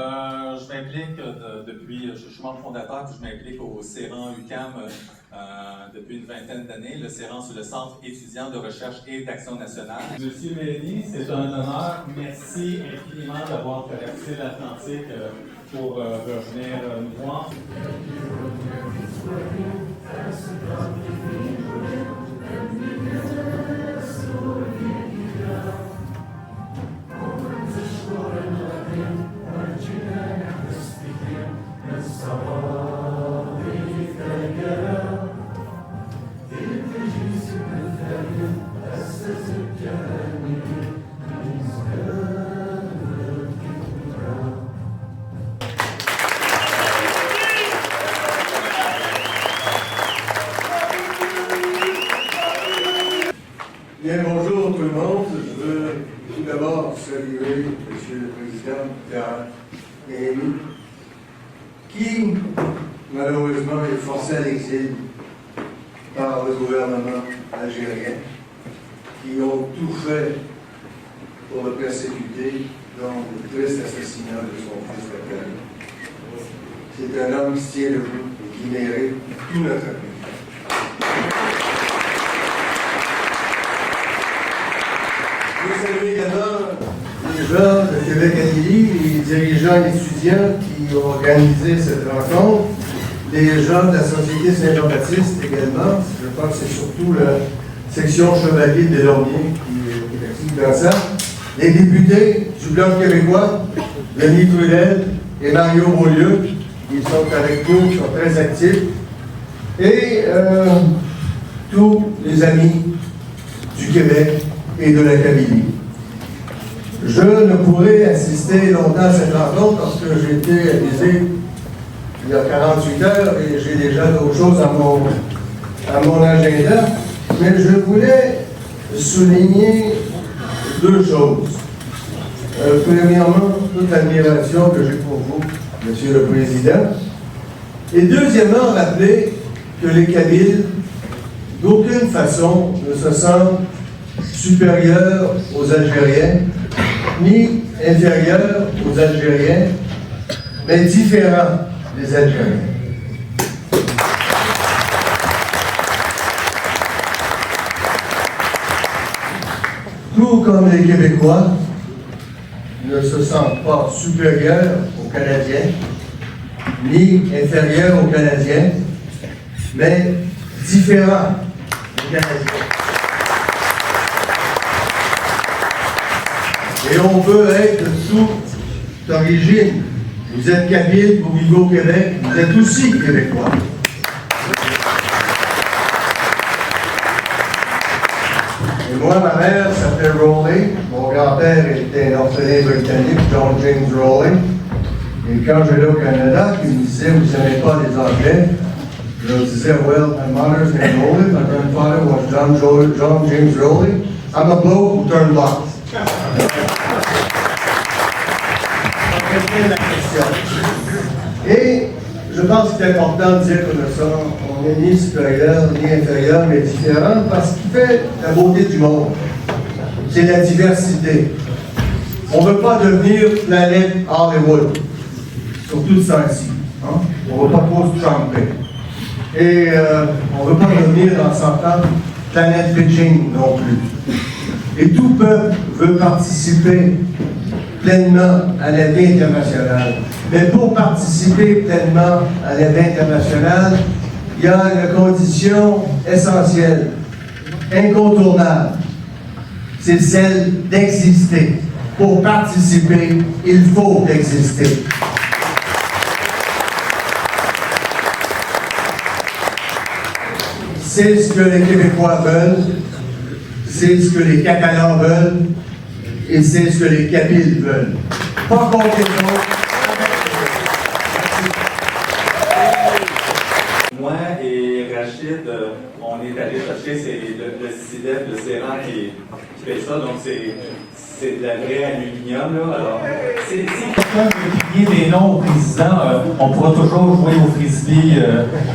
Je m'implique depuis, je suis membre fondateur, puis je m'implique au CERAN UQAM depuis une vingtaine d'années. Le CERAN, c'est le Centre étudiant de recherche et d'action nationale. Monsieur Mélanie, c'est un honneur. Merci infiniment d'avoir traversé l'Atlantique pour revenir nous voir. Bien, bonjour tout le monde. Je veux tout d'abord saluer M. le Président Pierre Mélanie, qui malheureusement est forcé à l'exil par le gouvernement algérien, qui ont tout fait pour le persécuter dans le triste assassinat de son fils Bakary. C'est un homme qui tient debout et qui mérite tout notre appui. Je salue également les gens de Québec Anneli, les dirigeants et étudiants qui ont organisé cette rencontre, les gens de la Société Saint-Jean-Baptiste également. Je crois que c'est surtout la section Chevalier des Lormiers qui est active dans ça. Les députés du Bloc québécois, Denis Trudel et Mario Beaulieu, ils sont avec nous, ils sont très actifs. Et tous les amis du Québec et de la Kabylie. Je ne pourrai assister longtemps à cette rencontre parce que j'ai été avisé il y a 48 heures et j'ai déjà d'autres choses à mon agenda. Mais je voulais souligner deux choses. Premièrement, toute l'admiration que j'ai pour vous, Monsieur le Président. Et deuxièmement, rappeler que les Kabyles, d'aucune façon, ne se sentent supérieurs aux Algériens, ni inférieurs aux Algériens, mais différents des Algériens. Tout comme les Québécois ne se sentent pas supérieurs aux Canadiens, ni inférieurs aux Canadiens, mais différents des Canadiens. Et on peut être de toute origine. Vous êtes Kabyle, vous vivez au Québec, vous êtes aussi Québécois. Et moi, ma mère s'appelait Rowley. Mon grand-père était un orphelin britannique, John James Rowley. Et quand j'allais au Canada, il me disait, vous n'aimez pas les Anglais. Je leur disais, well, my mother's name Rowley, my grandfather was John James Rowley. I'm a bloke who turned blonde. La question. Et je pense que c'est important de dire que on n'est ni supérieur, ni inférieur, mais différent, parce qu'il fait la beauté du monde. C'est la diversité. On ne veut pas devenir planète Hollywood, surtout ça ici. Hein? On ne veut pas trop se tromper. Et on ne veut pas devenir, en s'entendant, planète pitching non plus. Et tout peuple veut participer pleinement à la vie internationale. Mais pour participer pleinement à la vie internationale, il y a une condition essentielle, incontournable. C'est celle d'exister. Pour participer, il faut exister. C'est ce que les Québécois veulent, c'est ce que les Catalans veulent, et c'est ce que les Kabyles veulent. Pas contre les autres. Moi et Rachid, on est allé chercher le CIDEF, le CERAN qui fait ça, donc c'est de la vraie aluminium. Là. Alors, si quelqu'un veut crier des noms au président, on pourra toujours jouer au frisbee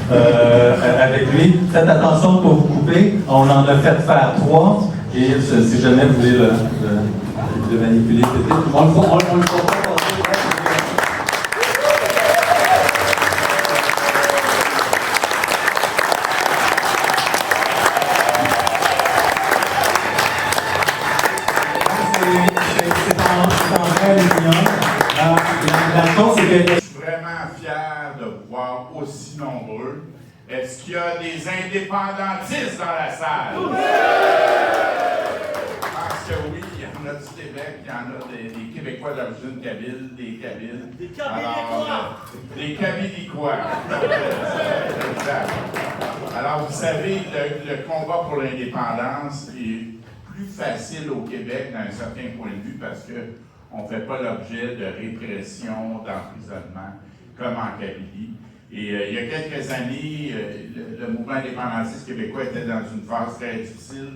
avec lui. Faites attention pour vous couper. On en a fait faire 3. Et si jamais vous voulez le manipuler, on le fera pas passer. La chose, c'est que... Je suis vraiment fier de vous voir aussi nombreux. Est-ce qu'il y a des indépendantistes dans la salle? Je pense que oui, il y en a du Québec, il y en a des Québécois d'origine kabyle, des Kabyles. Des Kabylicois! Des Kabylicois. Exact. Alors, vous savez, le combat pour l'indépendance est plus facile au Québec d'un certain point de vue parce qu'on ne fait pas l'objet de répression, d'emprisonnement, comme en Kabylie. Et il y a quelques années, le mouvement indépendantiste québécois était dans une phase très difficile.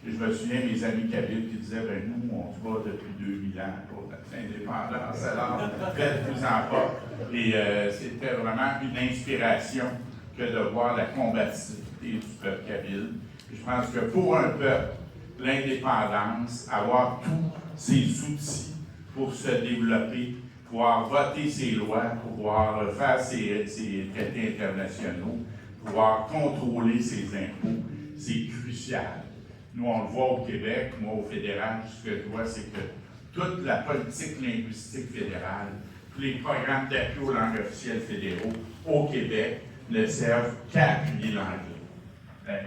Et je me souviens, mes amis kabyles qui disaient, ben nous, on se bat depuis 2000 ans pour l'indépendance, alors faites-vous en pas. Et c'était vraiment une inspiration que de voir la combativité du peuple kabyle. Et je pense que pour un peuple, l'indépendance, avoir tous ses outils pour se développer, pouvoir voter ses lois, pouvoir faire ses traités internationaux, pouvoir contrôler ses impôts, c'est crucial. Nous, on le voit au Québec, moi au fédéral, ce que je vois, c'est que toute la politique linguistique fédérale, tous les programmes d'appui aux langues officielles fédéraux au Québec ne servent qu'à appuyer l'anglais.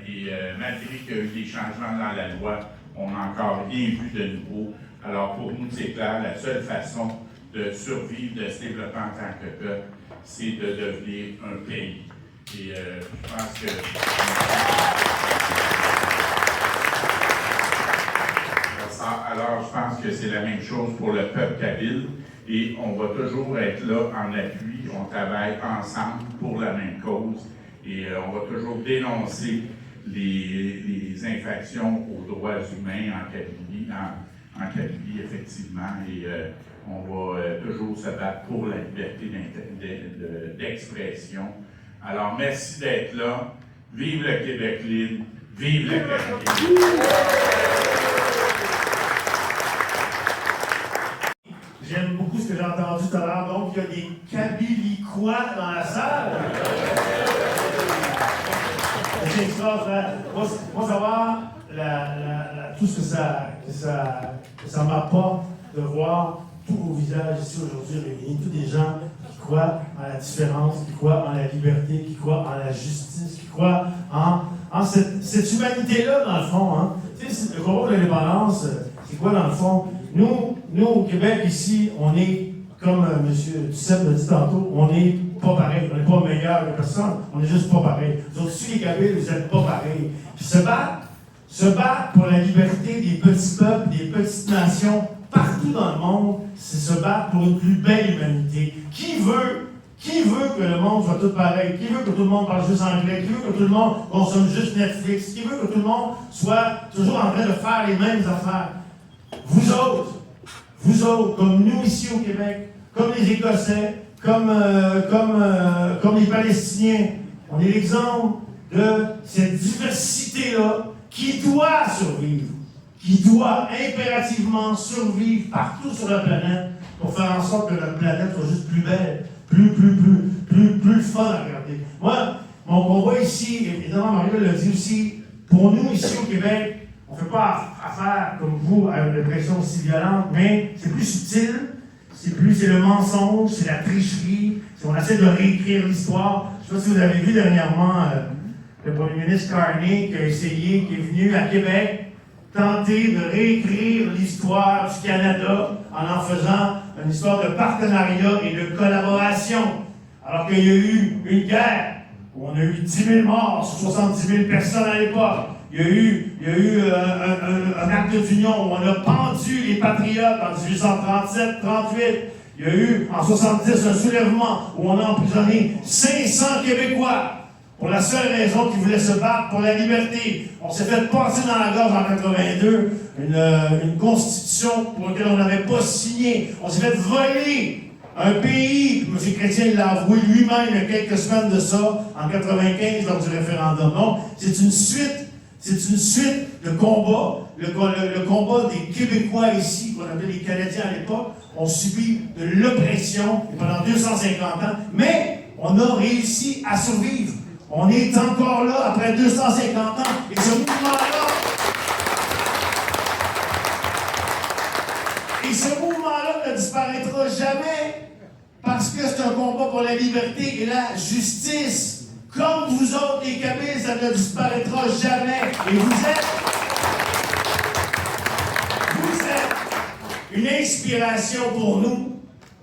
Et malgré qu'il y a eu des changements dans la loi, on n'a encore rien vu de nouveau. Alors pour nous, c'est clair, la seule façon de survivre, de se développer en tant que peuple, c'est de devenir un pays. Et je pense que... Alors, je pense que c'est la même chose pour le peuple kabyle et on va toujours être là en appui, on travaille ensemble pour la même cause et on va toujours dénoncer les infractions aux droits humains en Kabylie, effectivement, et on va toujours se battre pour la liberté d'expression. Alors, merci d'être là. Vive le Québec libre, vive la Kabylie. J'aime beaucoup ce que j'ai entendu tout à l'heure. Donc, il y a des Kabylicois dans la salle. C'est extraordinaire. Moi, savoir tout ce que ça m'apporte de voir tous vos visages ici aujourd'hui réunis, tous des gens qui croient en la différence, qui croient en la liberté, qui croient en la justice, qui croient en cette humanité-là, dans le fond. Hein. Tu sais, le combat de l'indépendance, c'est quoi dans le fond? Nous, au Québec, ici, on est, comme M. Duceppe l'a dit tantôt, on n'est pas pareil. On n'est pas meilleur que personne, on n'est juste pas pareil. Vous autres, si les Kabyles, vous n'êtes pas pareil. Puis se battre pour la liberté des petits peuples, des petites nations, partout dans le monde, c'est se battre pour une plus belle humanité. Qui veut que le monde soit tout pareil? Qui veut que tout le monde parle juste anglais? Qui veut que tout le monde consomme juste Netflix? Qui veut que tout le monde soit toujours en train de faire les mêmes affaires? Vous autres, comme nous ici au Québec, comme les Écossais, comme les Palestiniens, on est l'exemple de cette diversité-là qui doit survivre, qui doit impérativement survivre partout sur la planète pour faire en sorte que notre planète soit juste plus belle, plus fun à regarder. Moi, mon combat ici, évidemment, Marie-Laure l'a dit aussi, pour nous ici au Québec, on ne fait pas affaire, comme vous, à une répression aussi violente, mais c'est plus subtil, c'est le mensonge, c'est la tricherie, on essaie de réécrire l'histoire. Je ne sais pas si vous avez vu dernièrement le premier ministre Carney qui a essayé, qui est venu à Québec, tenter de réécrire l'histoire du Canada en faisant une histoire de partenariat et de collaboration. Alors qu'il y a eu une guerre où on a eu 10 000 morts sur 70 000 personnes à l'époque. Il y a eu un acte d'union où on a pendu les patriotes en 1837-38. Il y a eu en 70 un soulèvement où on a emprisonné 500 Québécois pour la seule raison qu'ils voulaient se battre pour la liberté. On s'est fait passer dans la gorge en 82 une constitution pour laquelle on n'avait pas signé. On s'est fait voler un pays, M. Chrétien l'a avoué lui-même il y a quelques semaines de ça, en 95 lors du référendum. Donc, c'est une suite de combats. Le combat des Québécois ici, qu'on appelait les Canadiens à l'époque, ont subi de l'oppression pendant 250 ans, mais on a réussi à survivre. On est encore là après 250 ans, et ce mouvement-là ne disparaîtra jamais que c'est un combat pour la liberté et la justice. Comme vous autres, les Kabyles, ça ne disparaîtra jamais. Et vous êtes une inspiration pour nous.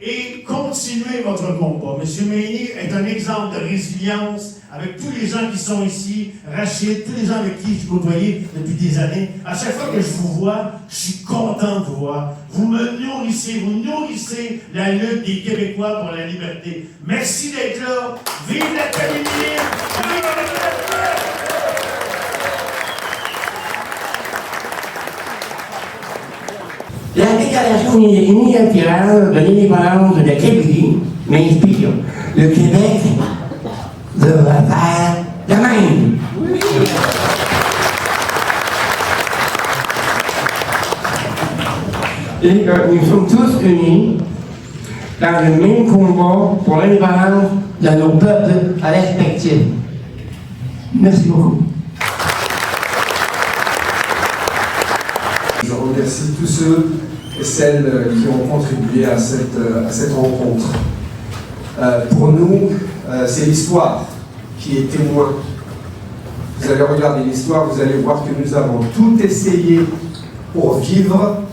Et continuez votre combat. M. Meini est un exemple de résilience avec tous les gens qui sont ici, Rachid, tous les gens avec qui je côtoyé depuis des années. À chaque fois que je vous vois, je suis content de vous voir. Vous me nourrissez, vous nourrissez la lutte des Québécois pour la liberté. Merci d'être là. Vive la Kabylie! Vive la liberté! La déclaration unilatérale de l'indépendance de la Kabylie m'inspire. Le Québec devrait faire de même. Et nous sommes tous unis dans le même combat pour l'indépendance de nos peuples respectifs. Merci beaucoup. Je remercie tous ceux et celles qui ont contribué à cette rencontre. Pour nous, c'est l'histoire qui est témoin. Vous allez regarder l'histoire, vous allez voir que nous avons tout essayé pour vivre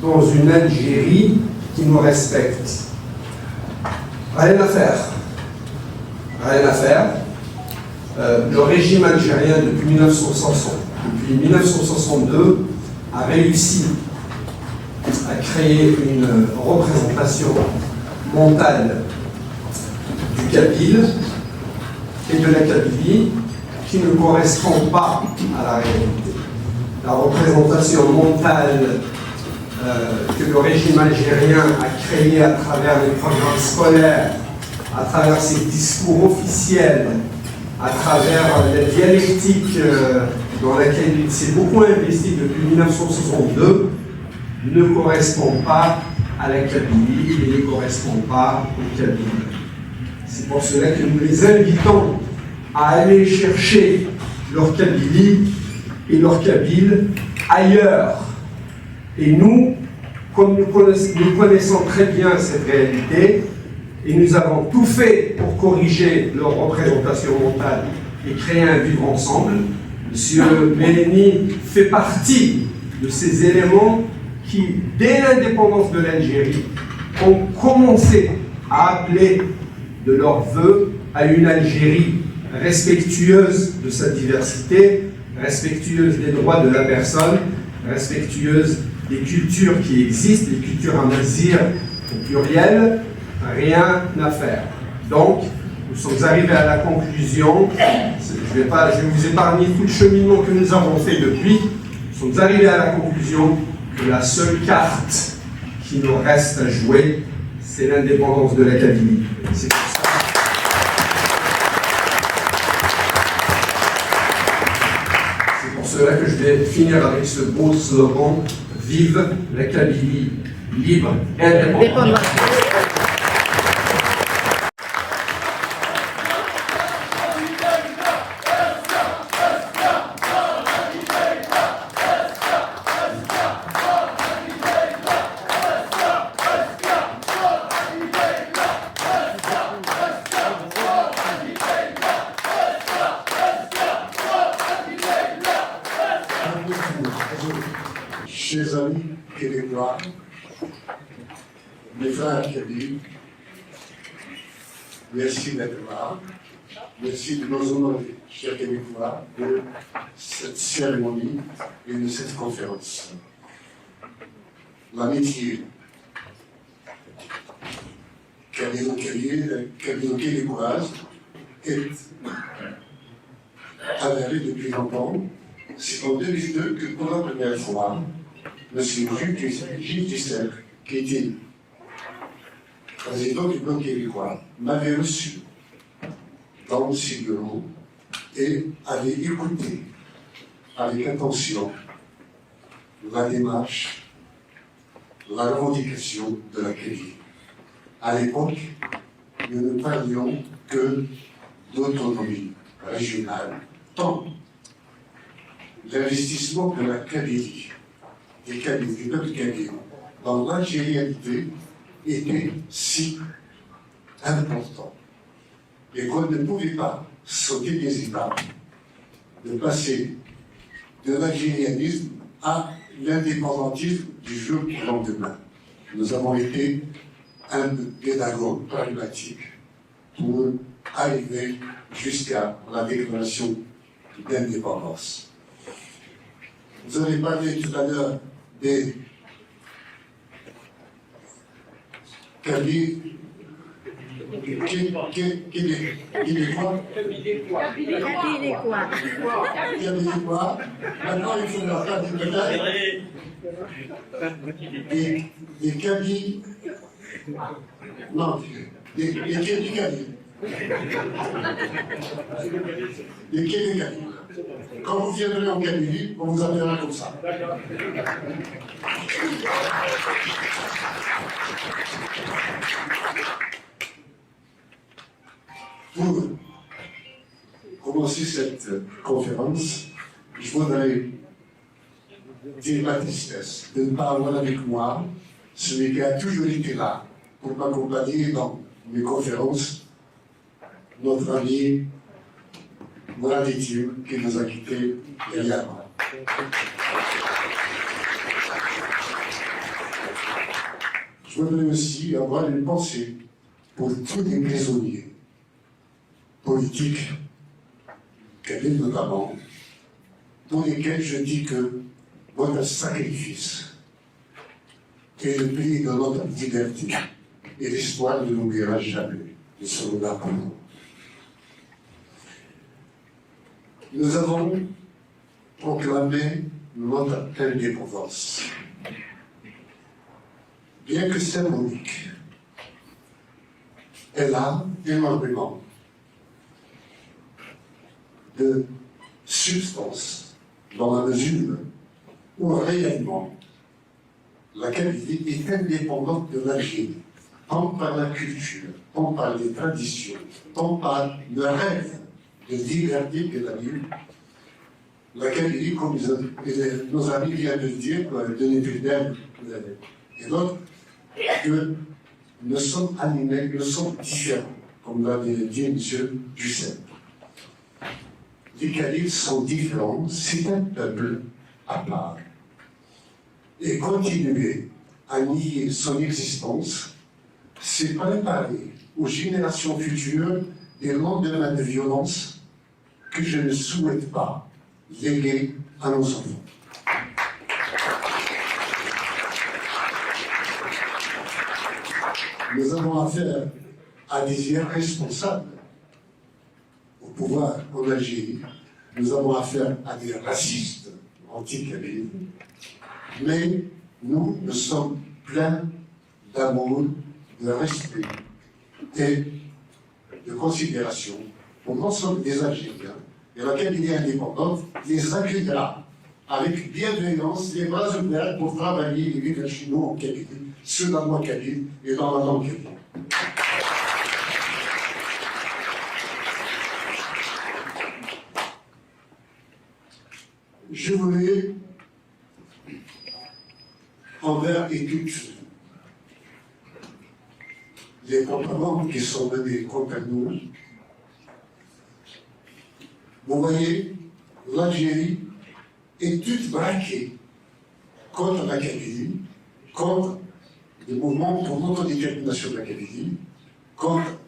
dans une Algérie qui nous respecte. Rien à faire. Rien à faire. Le régime algérien, depuis 1962, a réussi à créer une représentation mentale du Kabyle et de la Kabylie qui ne correspond pas à la réalité. La représentation mentale que le régime algérien a créée à travers les programmes scolaires, à travers ses discours officiels, à travers la dialectique dans laquelle il s'est beaucoup investi depuis 1962, ne correspond pas à la Kabylie et ne correspond pas au Kabyle. C'est pour cela que nous les invitons à aller chercher leur Kabylie et leur Kabyle ailleurs. Et nous, comme nous connaissons très bien cette réalité, et nous avons tout fait pour corriger leur représentation mentale et créer un vivre ensemble, M. Meini fait partie de ces éléments qui, dès l'indépendance de l'Algérie, ont commencé à appeler de leurs vœux à une Algérie respectueuse de sa diversité, respectueuse des droits de la personne, respectueuse des cultures qui existent, les cultures amazighes au pluriel, rien à faire. Donc, nous sommes arrivés à la conclusion, je vais vous épargner tout le cheminement que nous avons fait depuis, nous sommes arrivés à la conclusion que la seule carte qui nous reste à jouer, c'est l'indépendance de la Kabylie. C'est pour ça. C'est pour cela que je vais finir avec ce beau slogan, vive la Kabylie, libre et indépendante. Chers amis québécois, mes frères kabyles, merci d'être là. Merci de nous honorer, chers Québécois, de cette cérémonie et de cette conférence. L'amitié kabyle-québécoise est avérée depuis longtemps. C'est en 2002 que pour la première fois, M. Gilles Duceppe, qui était président du Bloc québécois, m'avait reçu dans ses bureaux et avait écouté avec attention la démarche, la revendication de la Kabylie. À l'époque, nous ne parlions que d'autonomie régionale, tant l'investissement de la Kabylie, des Kabyles, du peuple kabyle, dans l'algérianité était si important et qu'on ne pouvait pas sauter des étapes, de passer de l'algérianisme à l'indépendantisme du jour au lendemain. Nous avons été un pédagogue pragmatique pour arriver jusqu'à la déclaration d'indépendance. Vous avez parlé tout à l'heure des Kabyles. Qui est quoi? Kabyles. Maintenant, il faut leur faire des détails. Des Kabyles. Non, des Kabyles. Des Kabyles. Quand vous viendrez en Kabylie, on vous appellera comme ça. Pour commencer cette conférence, je voudrais dire ma tristesse de ne pas avoir avec moi celui qui a toujours été là pour m'accompagner dans mes conférences, notre ami Mouraditiu, qui nous a quittés hier. Je voudrais aussi avoir une pensée pour tous les prisonniers politiques, kabyles notamment, pour lesquels je dis que votre sacrifice est le prix de notre liberté et l'histoire ne n'oubliera jamais. Nous serons là pour vous. Nous avons proclamé notre indépendance. Bien que symbolique, elle a énormément de substance dans la mesure où réellement la Kabylie est indépendante de l'Algérie, tant par la culture, tant par les traditions, tant par le rêve de liberté qu'elle a eu. La Kabylie, comme nos amis viennent de le dire, Denis Pudel et d'autres, que nous sommes animés, nous sommes différents, comme l'a dit M. Dussel. Les Kabyles sont différents, c'est un peuple à part. Et continuer à nier son existence, c'est préparer aux générations futures des lendemains de violence que je ne souhaite pas léguer à nos enfants. Nous avons affaire à des irresponsables au pouvoir en Algérie. Nous avons affaire à des racistes anti-kabyles. Mais nous sommes pleins d'amour, de respect et de considération pour l'ensemble des Algériens. Et la Kabylie indépendante les accueillera avec bienveillance, les bras ouverts pour travailler et vivre chez nous en Kabylie, seulement kabyle et dans la langue kabyle. Je voulais, envers et toutes les propagandes qui sont menées contre nous, vous voyez, l'Algérie est toute braquée contre la Kabylie, contre le mouvement pour l'autodétermination de la Kabylie, contre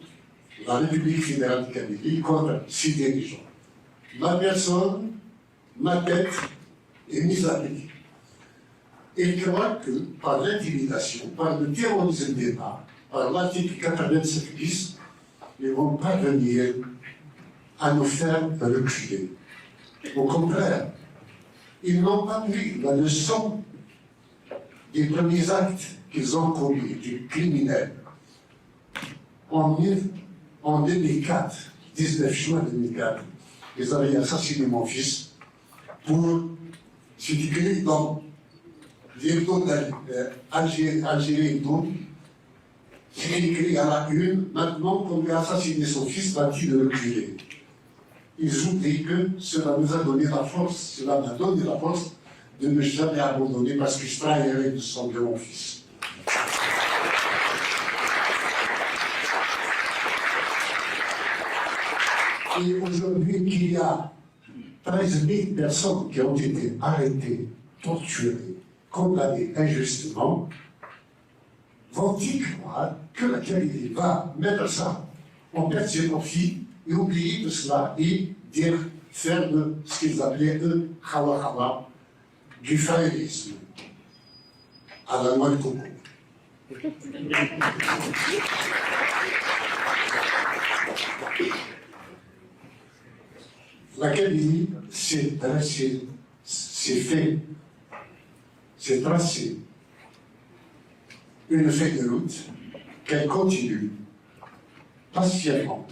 la République fédérale de Kabylie, contre ces dirigeants. Ma personne, ma tête est mise à pied. Et je crois que par l'intimidation, par le terrorisme d'État, par l'article 87 bis, ils vont parvenir à nous faire reculer. Au contraire, ils n'ont pas pris la leçon des premiers actes qu'ils ont commis, des criminels. En 2004, 19 juin 2004, ils avaient assassiné mon fils pour se décrire dans l'hebdo d'Algérie Hebdo, qui est écrit à la une, maintenant qu'on lui a assassiné son fils, va-t-il le reculer? Ils oublient que cela nous a donné la force, cela m'a donné la force de ne jamais abandonner parce que je trahirais le sang de mon fils. Et aujourd'hui, qu'il y a 13 000 personnes qui ont été arrêtées, torturées, condamnées injustement, vont-ils croire que la Kabylie va mettre ça en perspective et oublier tout cela et dire, faire de ce qu'ils appelaient eux, Khawa, du frairisme à la noix de coco. La Kabylie s'est dressée, s'est fait, s'est tracée une feuille de route qu'elle continue patiemment,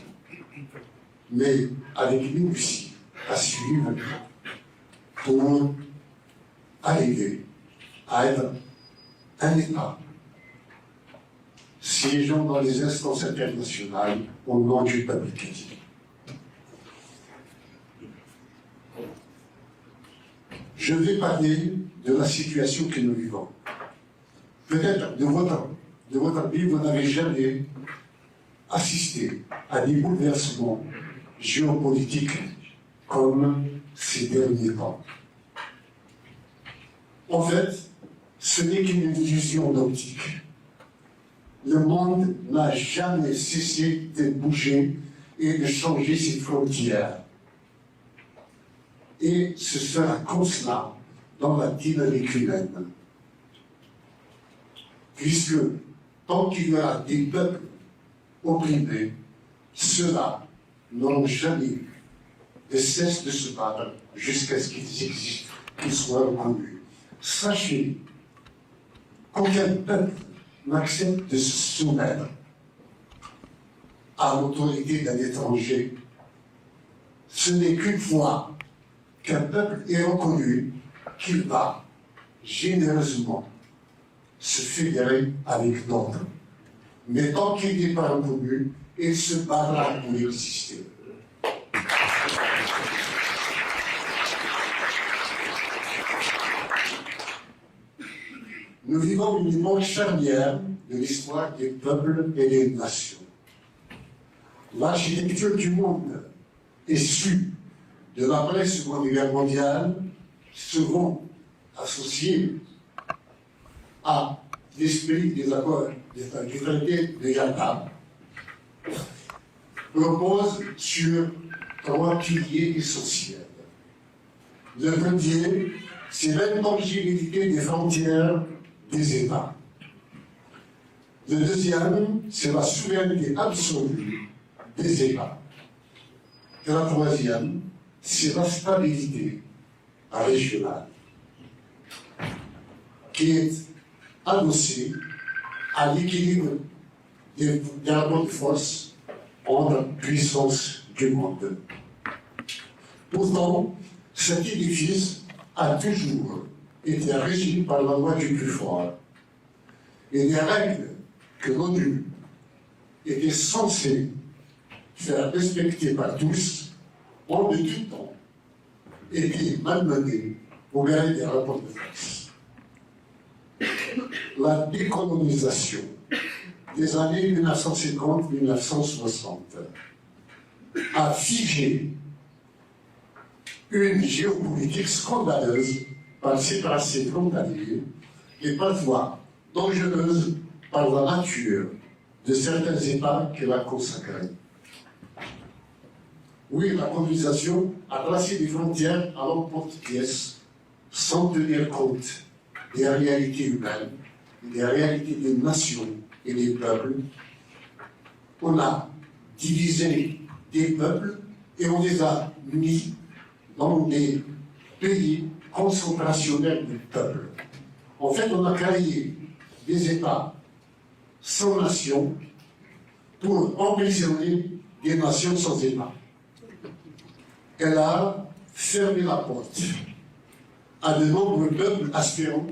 mais avec minutie, à suivre pour arriver à être un État siégeant dans les instances internationales au nom du peuple chrétien. Je vais parler de la situation que nous vivons. Peut-être de votre vie, vous n'avez jamais assisté à des bouleversements géopolitiques comme ces derniers temps. En fait, ce n'est qu'une illusion d'optique. Le monde n'a jamais cessé de bouger et de changer ses frontières. Et ce sera comme cela dans la dynamique humaine. Puisque tant qu'il y aura des peuples opprimés, ceux-là n'auront jamais de cesse de se battre jusqu'à ce qu'ils existent, qu'ils soient reconnus. Sachez qu'aucun peuple n'accepte de se soumettre à l'autorité d'un étranger. Ce n'est qu'une fois qu'un peuple est reconnu qu'il va généreusement se fédérer avec d'autres. Mais tant qu'il n'est pas reconnu, il se battra pour exister. Nous vivons une époque charnière de l'histoire des peuples et des nations. L'architecture du monde issue de l'après-Seconde Guerre mondiale seront associés à l'esprit des accords du traité de Yalta, repose sur 3 piliers essentiels. Le premier, c'est l'intangibilité des frontières des États. Le deuxième, c'est la souveraineté absolue des États. Et la troisième, c'est la stabilité régionale, qui est adossée à l'équilibre des rapports de force entre puissances du monde. Pourtant, cet édifice a toujours été régi par la loi du plus fort. Et les règles que l'ONU était censée faire respecter par tous ont de tout temps été malmenées au gré des rapports de force. La décolonisation des années 1950-1960 a figé une géopolitique scandaleuse par ses tracés frontaliers et parfois dangereuse par la nature de certains États qu'elle a consacrés. Oui, la colonisation a tracé des frontières à l'emporte-pièce sans tenir compte des réalités humaines, des réalités des nations et des peuples. On a divisé des peuples et on les a mis dans des pays concentrationnels de peuples. En fait, on a créé des États sans nation pour emprisonner des nations sans État. Elle a fermé la porte à de nombreux peuples aspirant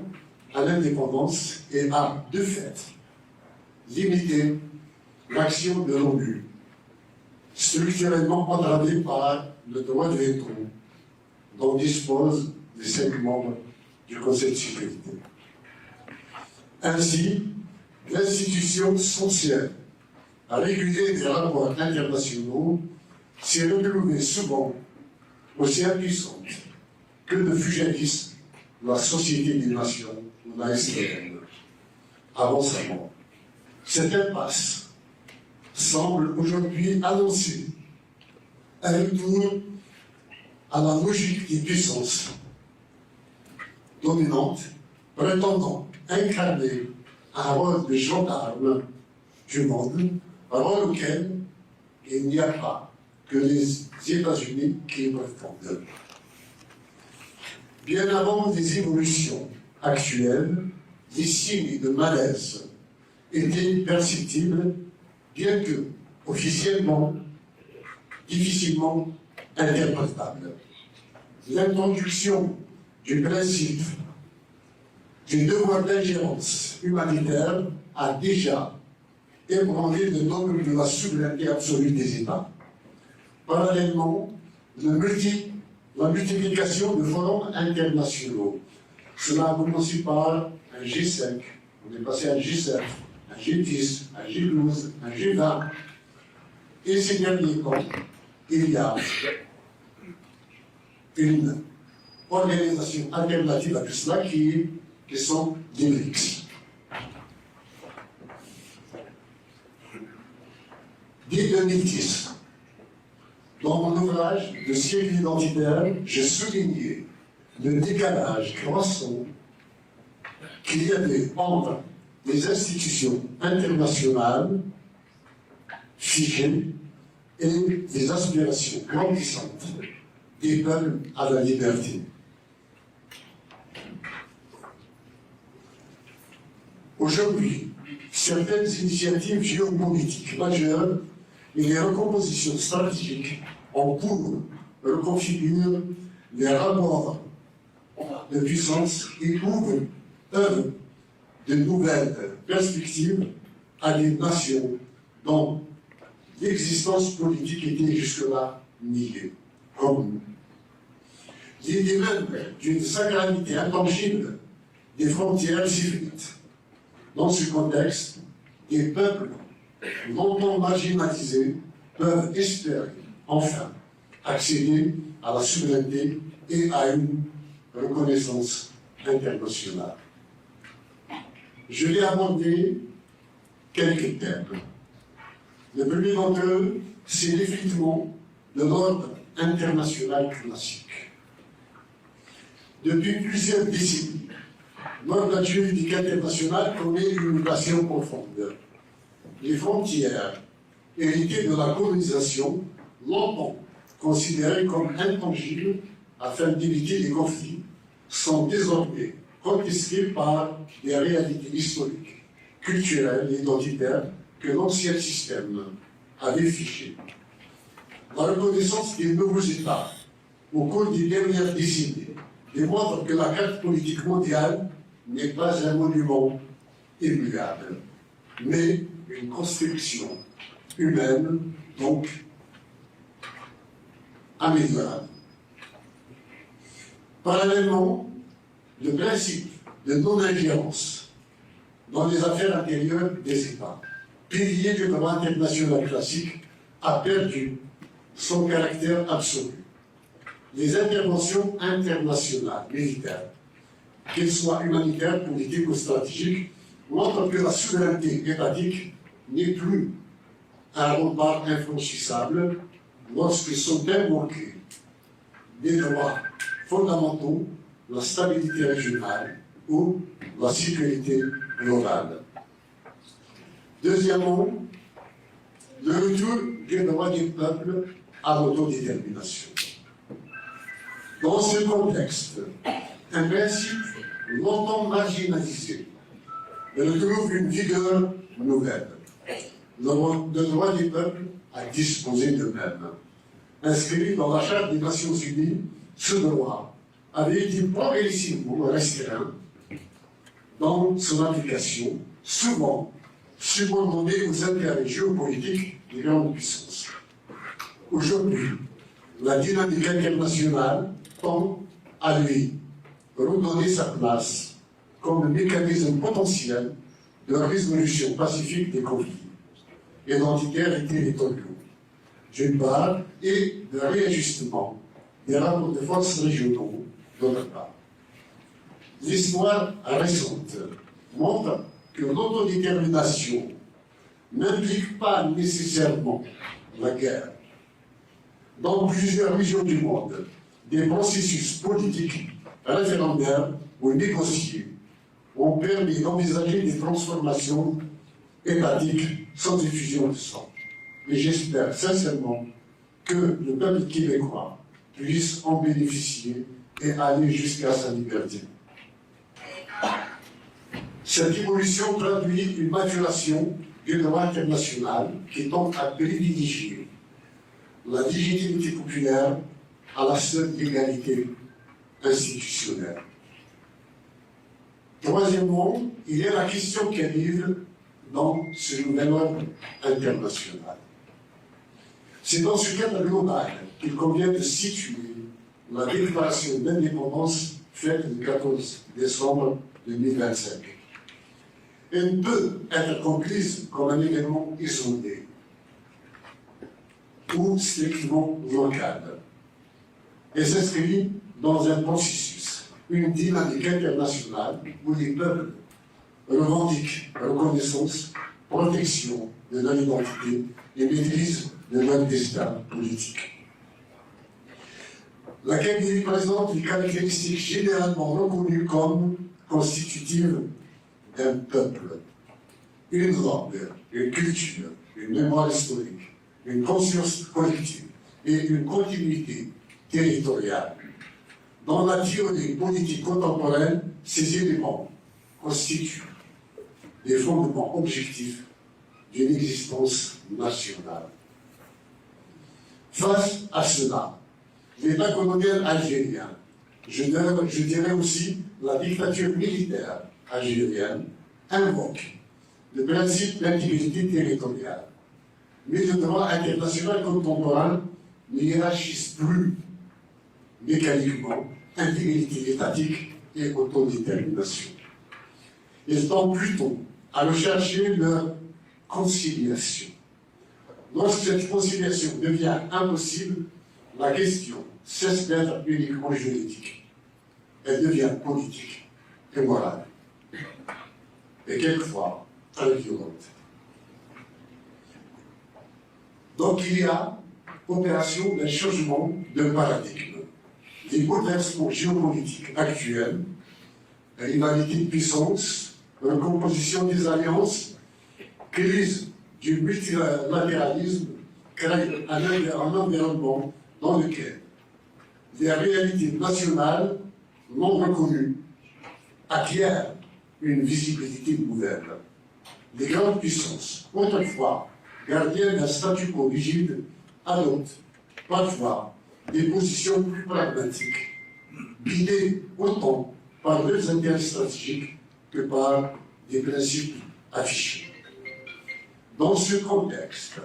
à l'indépendance et a, de fait, limité l'action de l'ONU, structurellement entravée par le droit de veto dont disposent les 5 membres du Conseil de sécurité. Ainsi, l'institution censée réguler des rapports internationaux s'est retrouvée souvent aussi impuissante que ne fut jadis la Société des Nations, la SDN, avant sa mort. Cette impasse semble aujourd'hui annoncer un retour à la logique des puissances dominantes, prétendant incarner un rôle de gendarme du monde, un rôle auquel il n'y a pas que les États-Unis qui prétendent. Bien avant les évolutions actuelles, des signes de malaise étaient perceptibles, bien que officiellement difficilement interprétables. L'introduction du principe du devoir d'ingérence humanitaire a déjà ébranlé le dogme de la souveraineté absolue des États. Parallèlement, la multiplication de forums internationaux. Cela a commencé par un G5, on est passé à un G7, un G10, un G12, un G20. Et ces derniers temps, il y a une organisation alternative à tout cela qui sont les BRICS. Dès 2010, dans mon ouvrage de siècle identitaire, j'ai souligné le décalage croissant qu'il y avait entre les institutions internationales figées et les aspirations grandissantes des peuples à la liberté. Aujourd'hui, certaines initiatives géopolitiques majeures et les recompositions stratégiques en cours reconfigurent les rapports de puissance et ouvrent de nouvelles perspectives à des nations dont l'existence politique était jusque-là niée, comme nous. L'idée même d'une sacralité intangible des frontières effrites. Dans ce contexte, des peuples longtemps marginalisés peuvent espérer enfin accéder à la souveraineté et à une reconnaissance internationale. Je vais aborder quelques thèmes. Le premier d'entre eux, c'est l'effritement de l'ordre international classique. Depuis plusieurs décennies, l'ordre juridique international connaît une mutation profonde. Les frontières héritées de la colonisation, longtemps considérées comme intangibles afin d'éviter les conflits, sont désormais contestées par des réalités historiques, culturelles et identitaires que l'ancien système avait figées. La reconnaissance des nouveaux États au cours des dernières décennies démontre que la carte politique mondiale n'est pas un monument immuable, mais une construction humaine, donc améliorable. Parallèlement, le principe de non-ingérence dans les affaires intérieures des États, pilier du droit international classique, a perdu son caractère absolu. Les interventions internationales militaires, qu'elles soient humanitaires, politiques ou stratégiques, montrent que la souveraineté étatique n'est plus un rempart infranchissable lorsque sont invoqués des droits fondamentaux, la stabilité régionale ou la sécurité globale. Deuxièmement, le retour du droit des peuples à l'autodétermination. Dans ce contexte, un principe longtemps marginalisé retrouve une vigueur nouvelle. Le droit des peuples à disposer d'eux-mêmes. Inscrit dans la Charte des Nations Unies, ce droit avait été progressivement restreint dans son application, souvent subordonné aux intérêts géopolitiques des grandes puissances. Aujourd'hui, la dynamique internationale tend à lui redonner sa place comme mécanisme potentiel de résolution pacifique des conflits identitaires et territoriaux. d'une part, et de réajustement des rapports de force régionaux, d'autre part. L'histoire récente montre que l'autodétermination n'implique pas nécessairement la guerre. Dans plusieurs régions du monde, des processus politiques, référendaires ou négociés ont permis d'envisager des transformations étatiques sans effusion de sang. Et j'espère sincèrement que le peuple québécois puisse en bénéficier et aller jusqu'à sa liberté. Cette évolution traduit une maturation du droit international qui tend à privilégier la légitimité populaire à la seule égalité institutionnelle. Troisièmement, il y a la question qui arrive dans ce nouvel ordre international. C'est dans ce cadre global qu'il convient de situer la déclaration d'indépendance faite le 14 décembre 2025. Elle peut être comprise comme un événement isolé ou strictement local et s'inscrit dans un processus, une dynamique internationale où les peuples revendiquent reconnaissance, protection de leur identité et maîtrise de leur destin politique. La Kabylie présente les caractéristiques généralement reconnues comme constitutives d'un peuple, une langue, une culture, une mémoire historique, une conscience collective et une continuité territoriale. Dans la théorie politique contemporaine, ces éléments constituent les fondements objectifs d'une existence nationale. Face à cela, l'État colonial algérien, je dirais aussi la dictature militaire algérienne, invoque le principe d'intégrité territoriale. Mais le droit international contemporain ne hiérarchise plus mécaniquement intégrité étatique et autodétermination. Il tend plutôt à rechercher leur conciliation. Lorsque cette conciliation devient impossible, la question cesse d'être uniquement juridique. Elle devient politique et morale. Et quelquefois très violente. Donc il y a opération d'un changement de paradigme. Les bouleversements géopolitiques actuels, la rivalité de puissance, recomposition des alliances, crise du multilatéralisme, créent un environnement dans lequel les réalités nationales non reconnues acquièrent une visibilité nouvelle. Les grandes puissances, autrefois gardiennes d'un statu quo rigide, adoptent parfois des positions plus pragmatiques, guidées autant par leurs intérêts stratégiques que par des principes affichés. Dans ce contexte,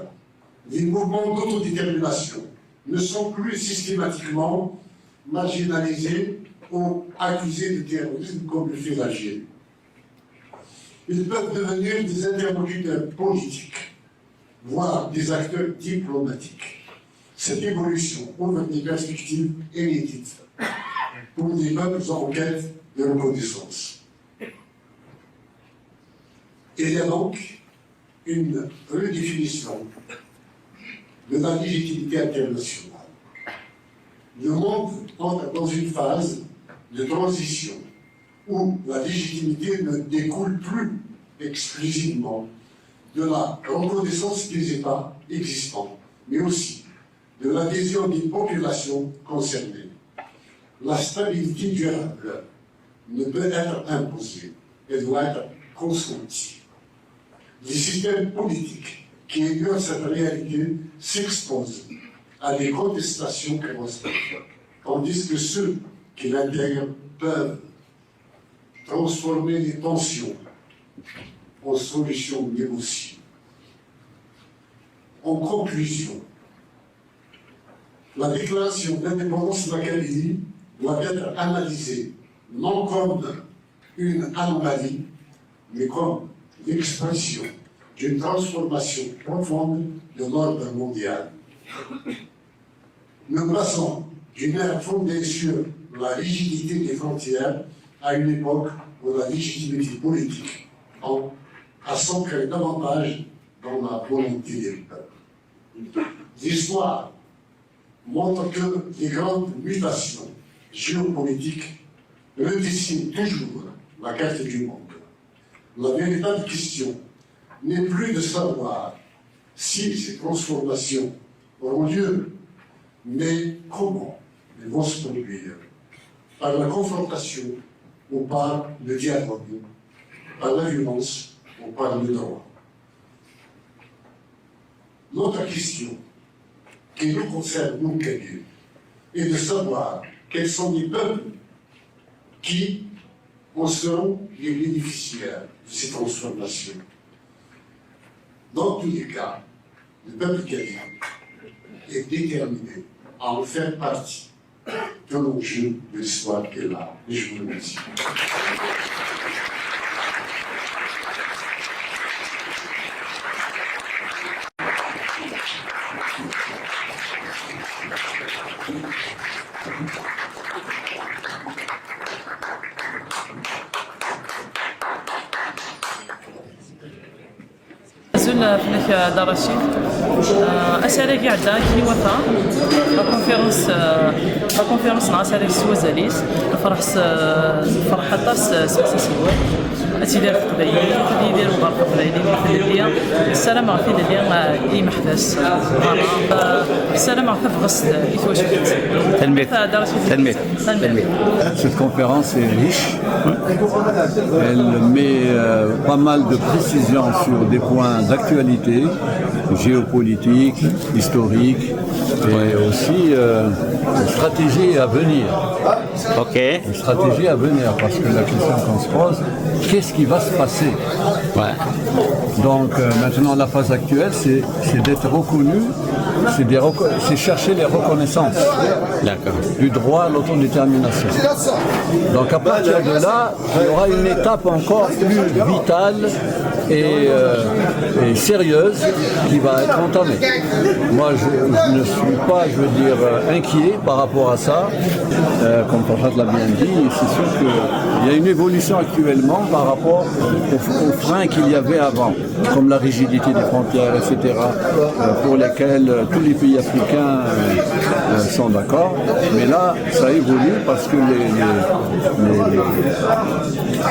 les mouvements d'autodétermination ne sont plus systématiquement marginalisés ou accusés de terrorisme comme le fait l'Algérie. Ils peuvent devenir des interlocuteurs politiques, voire des acteurs diplomatiques. Cette évolution ouvre des perspectives inédites pour des peuples en quête de reconnaissance. Il y a donc une redéfinition de la légitimité internationale. Le monde entre dans une phase de transition où la légitimité ne découle plus exclusivement de la reconnaissance des États existants, mais aussi de l'adhésion des populations concernées. La stabilité durable ne peut être imposée, elle doit être consentie. Les systèmes politiques qui ignorent cette réalité s'exposent à des contestations constantes, tandis que ceux qui l'intègrent peuvent transformer les tensions en solutions négociées. En conclusion, la déclaration d'indépendance de la Kabylie doit être analysée non comme une anomalie, mais comme l'expression d'une transformation profonde de l'ordre mondial. Nous passons d'une ère fondée sur la rigidité des frontières à une époque où la légitimité politique a s'ancré davantage dans la volonté des peuples. L'histoire montre que les grandes mutations géopolitiques redessinent toujours la carte du monde. La véritable question n'est plus de savoir si ces transformations auront lieu, mais comment elles vont se produire, par la confrontation ou par le dialogue, par la violence ou par le droit. L'autre question qui nous concerne, nous, Kabyles, est de savoir quels sont les peuples qui en seront les bénéficiaires de ces transformations. Dans tous les cas, le peuple kabyle est déterminé à en faire partie de l'enjeu de l'histoire qu'elle a. Et je vous remercie. زول فيك دار الشيخ اسالي كاع دا كي وفا لا كونفيرونس ناس هذيك سوازاليس الفرح حتى سمسا سيوات اتيدير في قبايلي كيف يديروا برك قبايلي في الليل السلام عليكم اللي اي محبس السلام عليكم في غسل كيفاش تنمية. Cette conférence est riche. Elle met pas mal de précisions sur des points d'actualité, géopolitique, historique et aussi une stratégie à venir. Ok. Une stratégie à venir parce que la question qu'on se pose, qu'est-ce qui va se passer? Ouais. Donc maintenant la phase actuelle c'est d'être reconnu, c'est chercher les reconnaissances du droit à l'autodétermination. Donc à partir de là, il y aura une étape encore plus vitale et sérieuse qui va être entamée. Moi je ne suis pas, je veux dire, inquiet par rapport à ça. Comme Farhat l'a bien dit, c'est sûr qu'il y a une évolution actuellement par rapport aux freins qu'il y avait avant, comme la rigidité des frontières, etc., pour lesquels tous les pays africains sont d'accord. Mais là, ça évolue parce que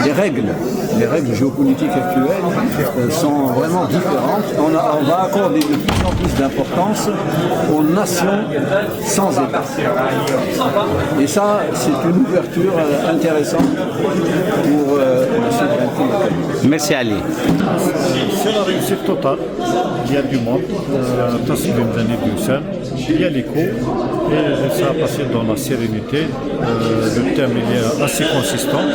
les règles géopolitiques actuelles sont vraiment différentes. On va accorder de plus en plus d'importance aux nations sans État. Et ça, c'est une ouverture intéressante pour la souveraineté locale. Merci Ali. C'est la réussite totale. Il y a du monde. Tassim Mdani Hussein. Il y a l'écho. Et ça a passé dans la sérénité. Le thème il est assez consistant.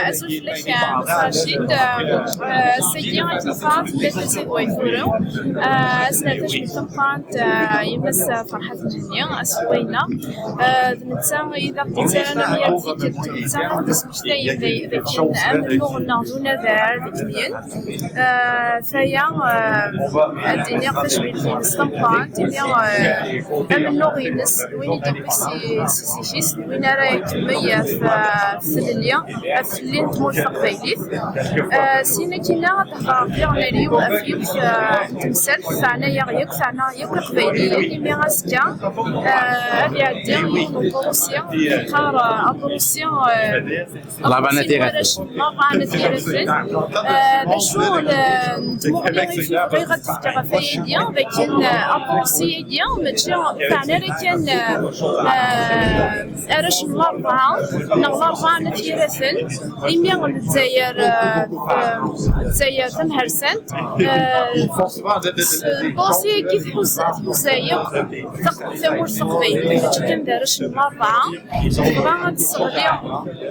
أسولف مساجد سيدي اتصالات بتسي ويفورو سنتاش متفقات يمس فرحة الدنيا أسوينا نتسا إذا تتسانا ميا تيجي تتسا تسمشتي ذاكين أمنو نعزونا ذار ذكين فيا الدنيا قداش بيتي نستنقات أمنو غينس وين يدي سيشيس وين رايك ميا في الليل في الليل تمول في قبايليت سينا كينا تهرب اليوم أفيك تمثال فعنا يغيك فعنا يك قبايلية مي غاسكا هذه عدي البروسيا قار البروسيا لابانا تيغاتي بشو نتمغني في غير تفكر في ديا لكن البروسيا ديا ماشي فعنا لكن أرش مرة نغلرها نتيرثن إمي الجزائر تنهرسن البوسي كيف حزايق ثمور ثقبيلي كان دارش المرة تبغى تستغلي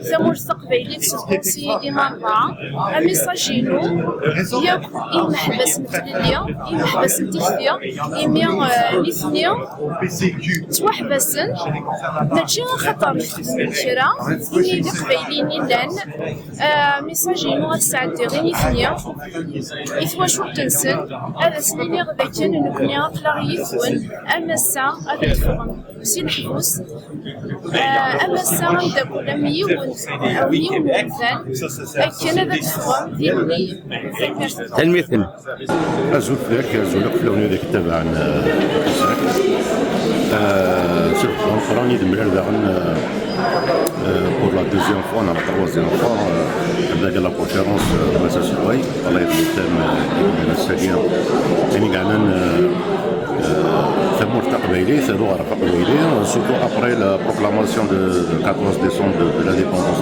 ثمور ثقبيلي تسبوسي ديما مرة أمي صاجينو ياك إمحبس مثلية إمحبس نتيثيا إمي نيثنيا توحبسن نجي خطر كرا إني لقبيلين إلان ميساجي نوع السعد غيني ثنيا إثوا شو تنسل هذا سنيني غدا كان نكوني غطلا يثون أما الساعة هذا تفهم سي الحفوس أما الساعة نداكو لم يون أو يون مثال كان هذا تفهم ديالي تلميذ أزول فيك فلوني ذاك تبع sur le plan de pour la deuxième fois, la troisième fois, avec la conférence Massa Souaï, on a eu le thème de la Série. Surtout après la proclamation de 14 décembre de l'indépendance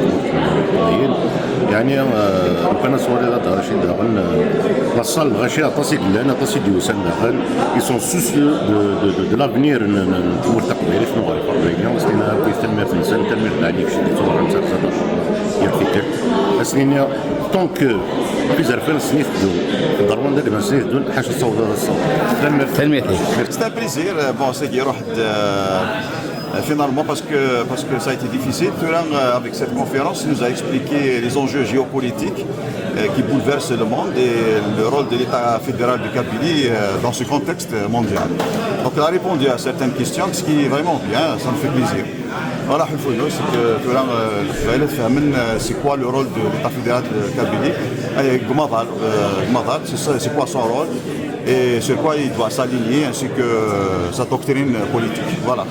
ils sont soucieux de l'avenir tant que c'est un plaisir. Bon, c'est qu'il y a finalement parce que ça a été difficile. Avec cette conférence, il nous a expliqué les enjeux géopolitiques qui bouleversent le monde et le rôle de l'État fédéral de Kabylie dans ce contexte mondial. Donc il a répondu à certaines questions, ce qui est vraiment bien, ça me fait plaisir. Voilà, c'est quoi le rôle de l'État fédéral de Kabylie? C'est quoi son rôle et sur quoi il doit s'aligner ainsi que sa doctrine politique. Voilà.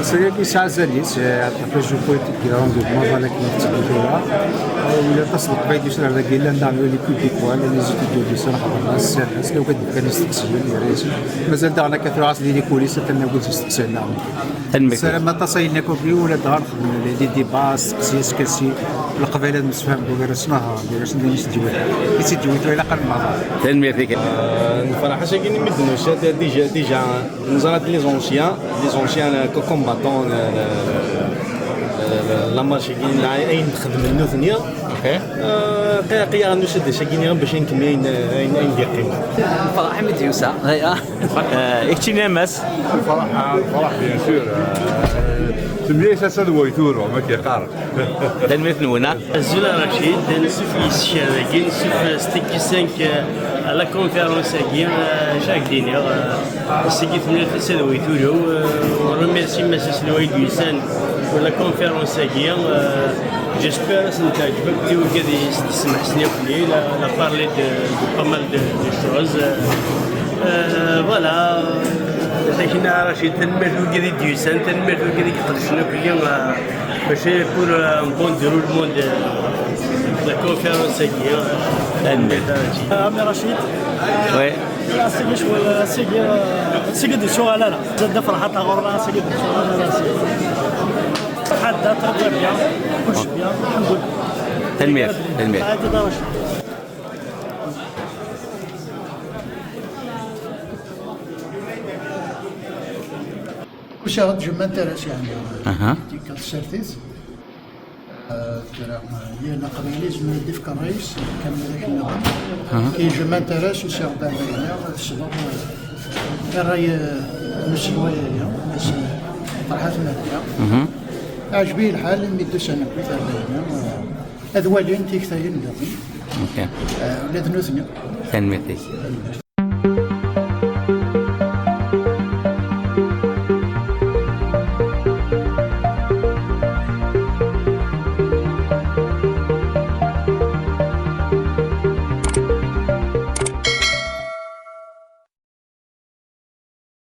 سيريكي ساعة زاليس أفلاجو بوليتيك جراوند ماذا لكن تبديها ولا تصدق بعيد يشرع ذاك إلا نعملوا لي كل ديكوال اللي زيدوا دي سنة حضرنا السيرس لو كان يستقسل يا ريس مازال دعنا كثر عصر ديالي كوليس تنا قلت يستقسل نعم سلام تصيلنا كوبري ولا دار خدمنا لي ديباس قسيس كاسي القبائل المسفهم بغير اسمها بغير اسمها يسديوي إلى قرن ماضي تنمية فيك الفرحة شاكين مدنوشات ديجا نزارت لي زونسيان كومباتون لما شاكين أين نخدم النوثنيا قيا نشد شاكين باش نكمل أين ديقين الفرحة مديوسة اكتنا ماس الفرح بيان سور تملي اساسا ويتور ما كيقارب تنمية نونا Zula Rachid, نسوف يسشاركين نسوف ستيكي 5 على كونفيرونس chaque dîner سيكي ثمانية تسعة ويتورو ورميرسي مساس الوالد يسان ولا كونفيرونس j'espère que ça تعجبك تي وكذا تسمح سنين قليل لا بارلي دو بامال دو شوز فوالا لكن رشيد تنمرتو كذا ديوسان تنمرتو كذا يقدرشنا كل باش pour un bon déroulement de la conférence عمي رشيد وي لا سيجي شوال سيجي دي شو لا زاد فرحتها غرنا سيجي دي شو لا حدا تربي بيان كل شيء بيان الحمد لله تنمية وش هاد جمعة تراس يعني ديك السرتيس هي القبيليز من ديفك الرئيس كان ذاك اللغة كي جمعة تراس وسير بابينا الصبر راي مسلوية بس فرحتنا فيها عجبي الحال اللي مدو سنة كثر بينا هذا والين تيكتاين لهم ولا ذنوثنا تنمية